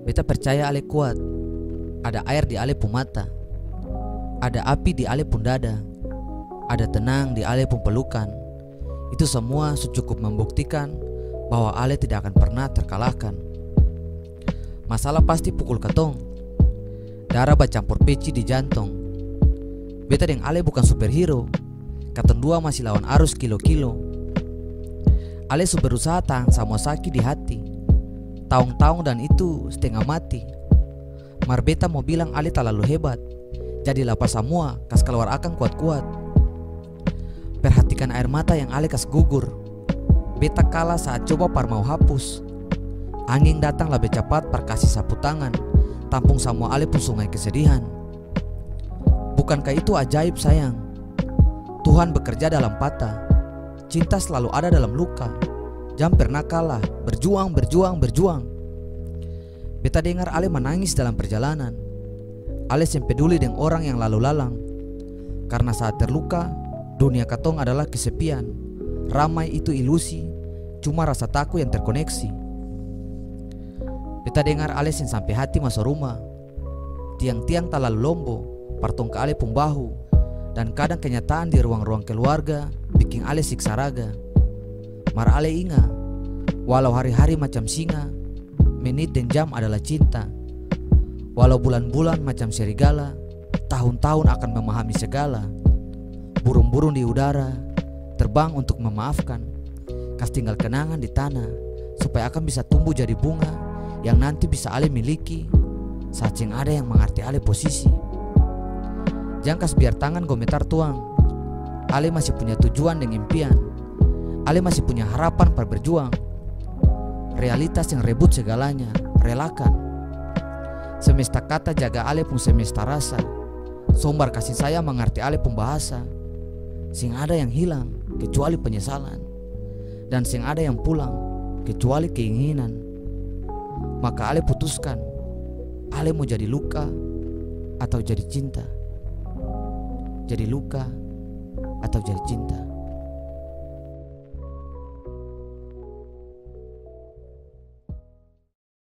Beta percaya ale kuat. Ada air di ale pun mata, ada api di ale pun dada, ada tenang di ale pun pelukan. Itu semua cukup membuktikan bahwa ale tidak akan pernah terkalahkan. Masalah pasti pukul katong. Darah bercampur peci di jantung. Beta dan ale bukan superhero. Katong dua masih lawan arus kilo-kilo. Ale su berusaha tahan sama sakit di hati, tahun-tahun dan itu setengah mati. Mar beta mau bilang ale terlalu hebat, jadi lapas semua kas keluar akan kuat-kuat. Perhatikan air mata yang ale kas gugur. Beta kalah saat coba par mau hapus. Angin datang lebih cepat par kasih sapu tangan, tampung semua ale pun sungai kesedihan. Bukankah itu ajaib sayang? Tuhan bekerja dalam patah. Cinta selalu ada dalam luka. Jangan pernah kalah, berjuang, berjuang, berjuang. Beta dengar ale menangis dalam perjalanan. Ale sem peduli dengan orang yang lalu lalang. Karena saat terluka, dunia katong adalah kesepian. Ramai itu ilusi, cuma rasa takut yang terkoneksi. Beta dengar ale sem sampai hati masuk rumah. Tiang-tiang talalu lombo, partong ke ale pun bahu. Dan kadang kenyataan di ruang-ruang keluarga bikin ale siksa raga. Mar ale ingat, walau hari-hari macam singa, menit dan jam adalah cinta. Walau bulan-bulan macam serigala, tahun-tahun akan memahami segala. Burung-burung di udara, terbang untuk memaafkan. Kas tinggal kenangan di tanah, supaya akan bisa tumbuh jadi bunga yang nanti bisa ale miliki saat yang ada yang mengerti ale posisi. Jangan kas biar tangan gometar tuang. Ale masih punya tujuan dan impian. Ale masih punya harapan per berjuang. Realitas yang rebut segalanya, relakan. Semesta kata jaga ale pun semesta rasa. Sombar kasih saya mengerti ale pun bahasa. Sing ada yang hilang kecuali penyesalan, dan sing ada yang pulang kecuali keinginan. Maka ale putuskan, ale mau jadi luka atau jadi cinta. Jadi luka atau jadi cinta.